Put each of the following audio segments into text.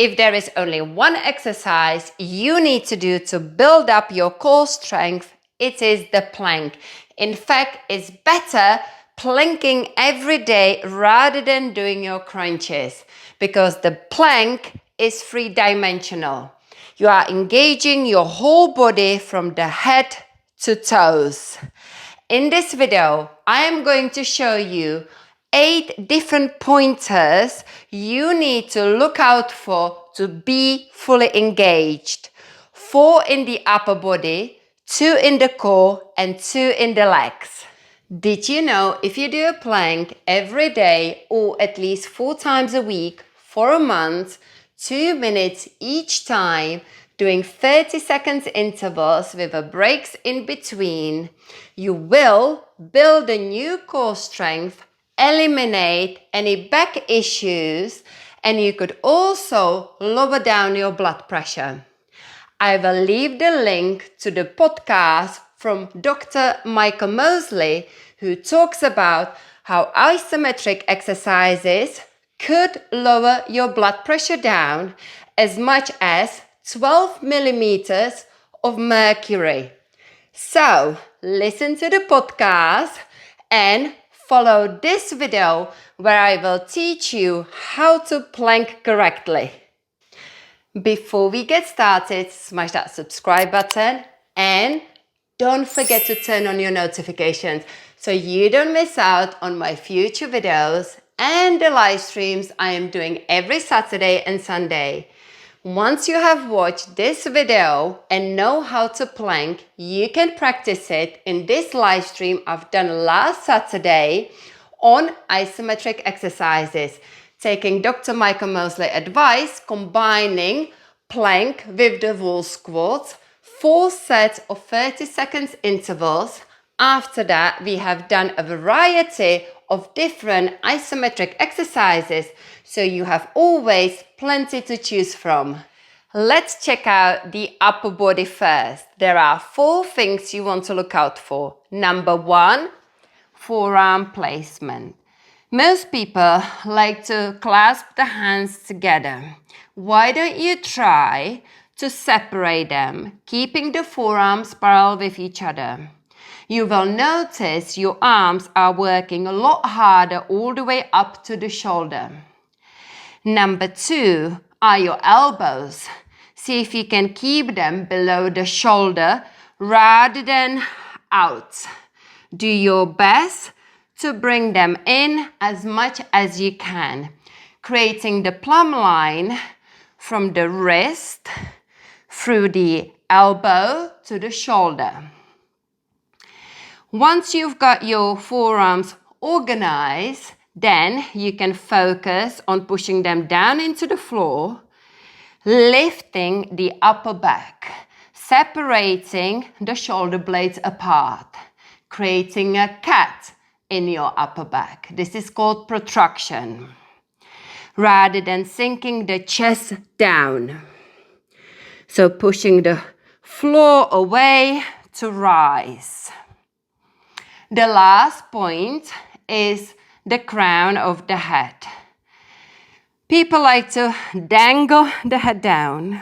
If there is only one exercise you need to do to build up your core strength, it is the plank. In fact, it's better planking every day rather than doing your crunches, because the plank is three-dimensional. You are engaging your whole body from the head to toes. In this video, I am going to show you 8 different pointers you need to look out for to be fully engaged. 4 in the upper body, 2 in the core, and 2 in the legs. Did you know if you do a plank every day or at least 4 times a week for a month, 2 minutes each time, doing 30 seconds intervals with a breaks in between, you will build a new core strength, eliminate any back issues, and you could also lower down your blood pressure. I will leave the link to the podcast from Dr. Michael Mosley, who talks about how isometric exercises could lower your blood pressure down as much as 12 millimeters of mercury. So listen to the podcast and follow this video where I will teach you how to plank correctly. Before we get started, smash that subscribe button and don't forget to turn on your notifications so you don't miss out on my future videos and the live streams I am doing every Saturday and Sunday. Once you have watched this video and know how to plank, you can practice it in this live stream I've done last Saturday on isometric exercises, taking Dr. Michael Mosley advice, combining plank with the wall squat, 4 sets of 30 seconds intervals. After that, we have done a variety of different isometric exercises, so you have always plenty to choose from. Let's check out the upper body first. There are 4 things you want to look out for. Number 1, forearm placement. Most people like to clasp the hands together. Why don't you try to separate them, keeping the forearms parallel with each other? You will notice your arms are working a lot harder all the way up to the shoulder. Number 2 are your elbows. See if you can keep them below the shoulder rather than out. Do your best to bring them in as much as you can, creating the plumb line from the wrist through the elbow to the shoulder. Once you've got your forearms organized, then you can focus on pushing them down into the floor, lifting the upper back, separating the shoulder blades apart, creating a cat in your upper back. This is called protraction, rather than sinking the chest down. So pushing the floor away to rise. The last point is the crown of the head. People like to dangle the head down.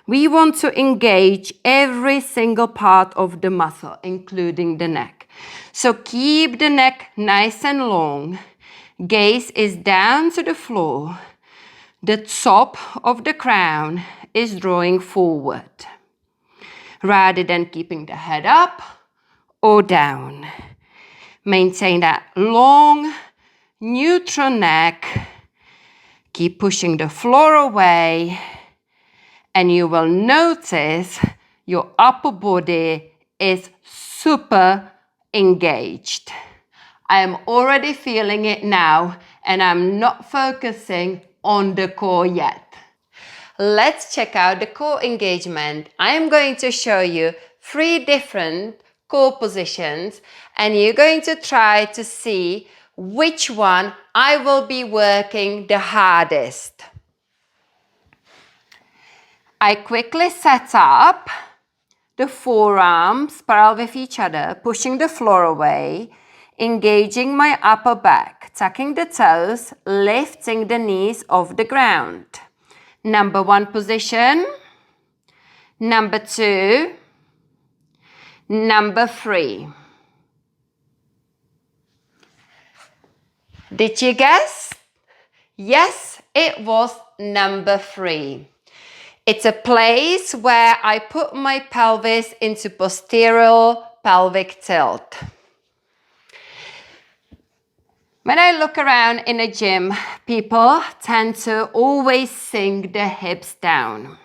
We want to engage every single part of the muscle, including the neck. So keep the neck nice and long. Gaze is down to the floor. The top of the crown is drawing forward, rather than keeping the head up or down. Maintain that long, neutral neck. Keep pushing the floor away, and you will notice your upper body is super engaged. I am already feeling it now, and I'm not focusing on the core yet. Let's check out the core engagement. I am going to show you 3 different core positions, and you're going to try to see which one I will be working the hardest. I quickly set up the forearms parallel with each other, pushing the floor away, engaging my upper back, tucking the toes, lifting the knees off the ground. Number 1 position. Number 2. Number 3. Did you guess? Yes, it was number 3. It's a place where I put my pelvis into posterior pelvic tilt. When I look around in a gym, people tend to always sink the hips down.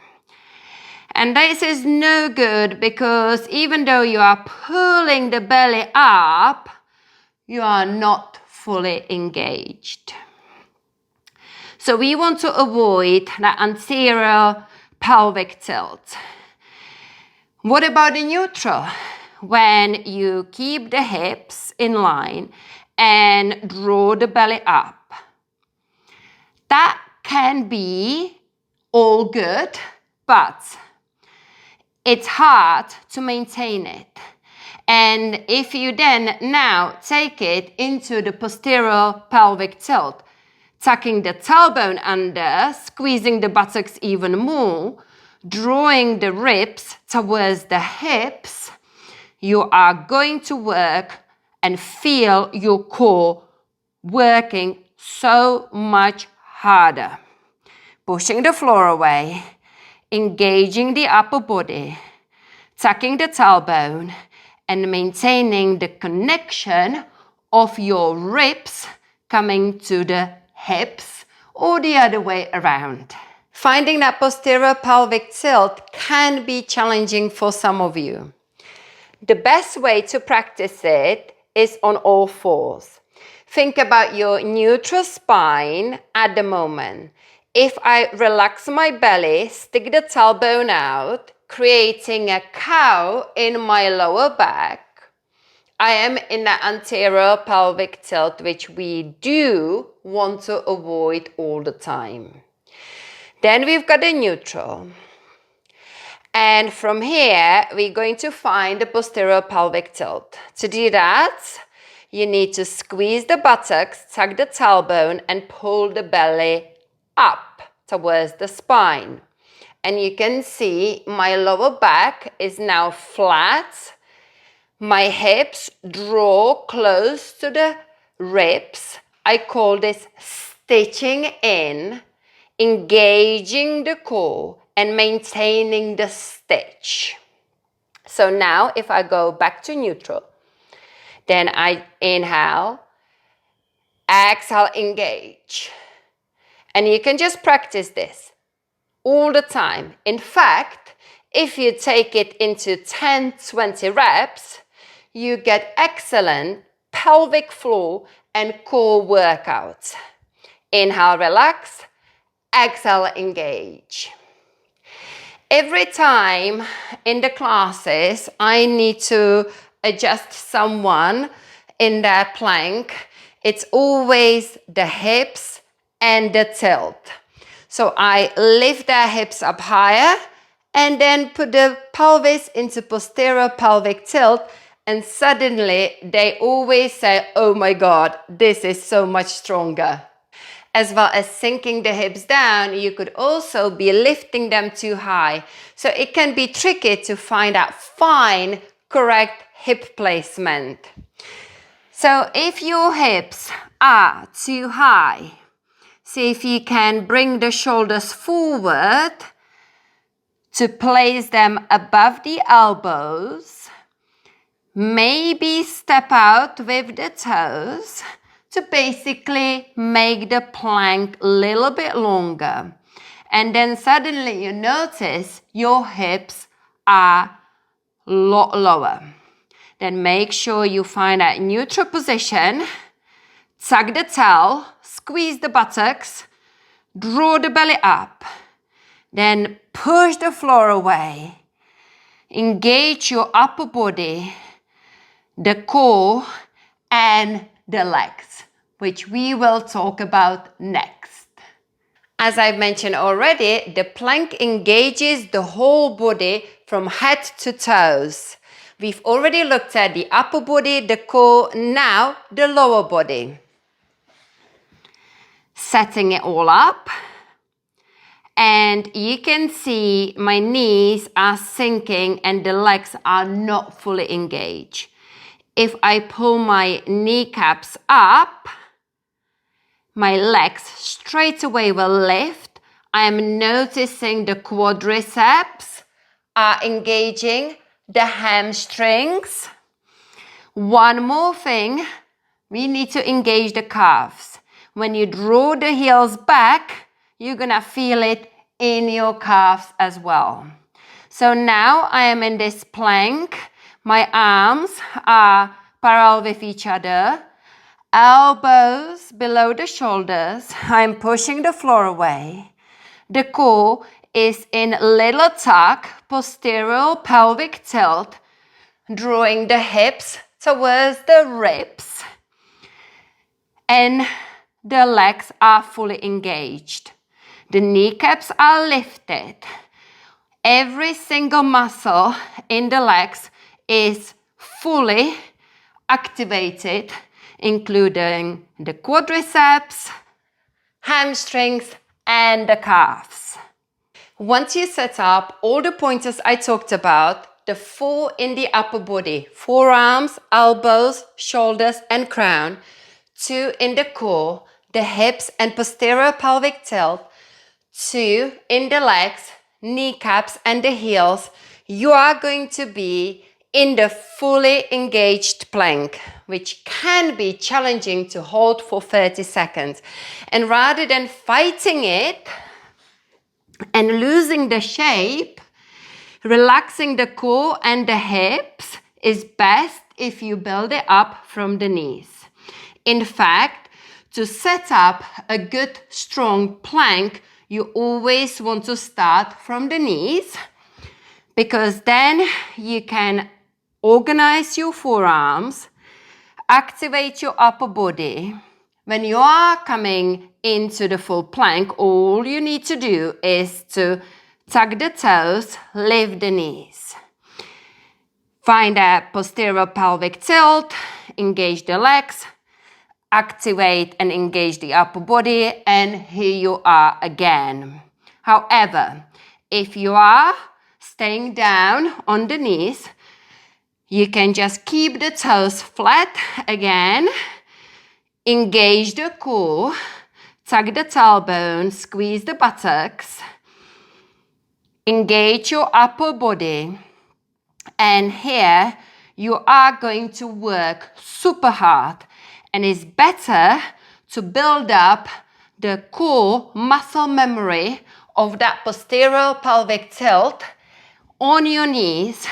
And this is no good because even though you are pulling the belly up, you are not fully engaged. So we want to avoid that anterior pelvic tilt. What about the neutral? When you keep the hips in line and draw the belly up. That can be all good, but it's hard to maintain it. And if you then now take it into the posterior pelvic tilt, tucking the tailbone under, squeezing the buttocks even more, drawing the ribs towards the hips, you are going to work and feel your core working so much harder. Pushing the floor away, engaging the upper body, tucking the tailbone, and maintaining the connection of your ribs coming to the hips or the other way around. Finding that posterior pelvic tilt can be challenging for some of you. The best way to practice it is on all fours. Think about your neutral spine at the moment. If I relax my belly, stick the tailbone out, creating a cow in my lower back, I am in the anterior pelvic tilt, which we do want to avoid all the time. Then we've got the neutral. And from here, we're going to find the posterior pelvic tilt. To do that, you need to squeeze the buttocks, tuck the tailbone, and pull the belly up towards the spine. And you can see my lower back is now flat. My hips draw close to the ribs. I call this stitching in, engaging the core and maintaining the stitch. So now if I go back to neutral, then I inhale, exhale, engage. And you can just practice this all the time. In fact, if you take it into 10-20 reps, you get excellent pelvic floor and core workouts. Inhale, relax, exhale, engage. Every time in the classes, I need to adjust someone in their plank. It's always the hips and the tilt. So I lift their hips up higher and then put the pelvis into posterior pelvic tilt, and suddenly they always say, oh my God, this is so much stronger. As well as sinking the hips down, you could also be lifting them too high. So it can be tricky to find out fine, correct hip placement. So if your hips are too high, see if you can bring the shoulders forward to place them above the elbows. Maybe step out with the toes to basically make the plank a little bit longer. And then suddenly you notice your hips are a lot lower. Then make sure you find that neutral position, tuck the tail, squeeze the buttocks, draw the belly up, then push the floor away, engage your upper body, the core and the legs, which we will talk about next. As I've mentioned already, the plank engages the whole body from head to toes. We've already looked at the upper body, the core, now the lower body. Setting it all up And you can see my knees are sinking and the legs are not fully engaged. If I pull my kneecaps up, my legs straight away will lift. I am noticing the quadriceps are engaging, the hamstrings. One more thing, we need to engage the calves. When you draw the heels back, you're gonna feel it in your calves as well. So now I am in this plank. My arms are parallel with each other. Elbows below the shoulders. I'm pushing the floor away. The core is in little tuck, posterior pelvic tilt, drawing the hips towards the ribs. And the legs are fully engaged. The kneecaps are lifted. Every single muscle in the legs is fully activated, including the quadriceps, hamstrings, and the calves. Once you set up all the pointers I talked about, the 4 in the upper body, forearms, elbows, shoulders, and crown, 2 in the core, the hips and posterior pelvic tilt, 2 in the legs, kneecaps, and the heels, you are going to be in the fully engaged plank, which can be challenging to hold for 30 seconds. And rather than fighting it and losing the shape, relaxing the core and the hips is best if you build it up from the knees. In fact, to set up a good strong plank, you always want to start from the knees, because then you can organize your forearms, activate your upper body. When you are coming into the full plank, all you need to do is to tuck the toes, lift the knees. Find a posterior pelvic tilt, engage the legs, activate and engage the upper body, and here you are again. However, if you are staying down on the knees, you can just keep the toes flat again, engage the core, tuck the tailbone, squeeze the buttocks, engage your upper body, and here you are going to work super hard, and it's better to build up the core muscle memory of that posterior pelvic tilt on your knees,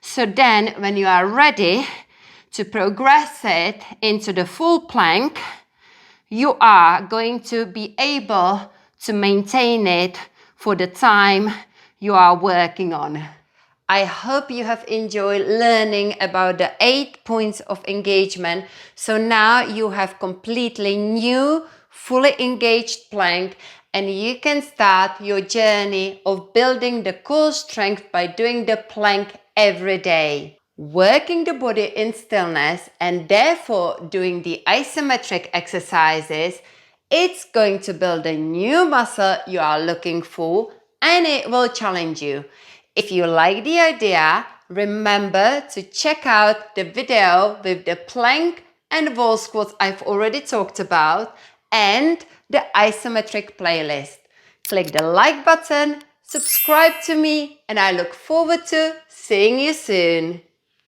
so then when you are ready to progress it into the full plank, you are going to be able to maintain it for the time you are working on. I hope you have enjoyed learning about the 8 points of engagement. So now you have completely new, fully engaged plank, and you can start your journey of building the core strength by doing the plank every day. Working the body in stillness and therefore doing the isometric exercises, it's going to build a new muscle you are looking for, and it will challenge you. If you like the idea, remember to check out the video with the plank and wall squats I've already talked about and the isometric playlist. Click the like button, subscribe to me, and I look forward to seeing you soon.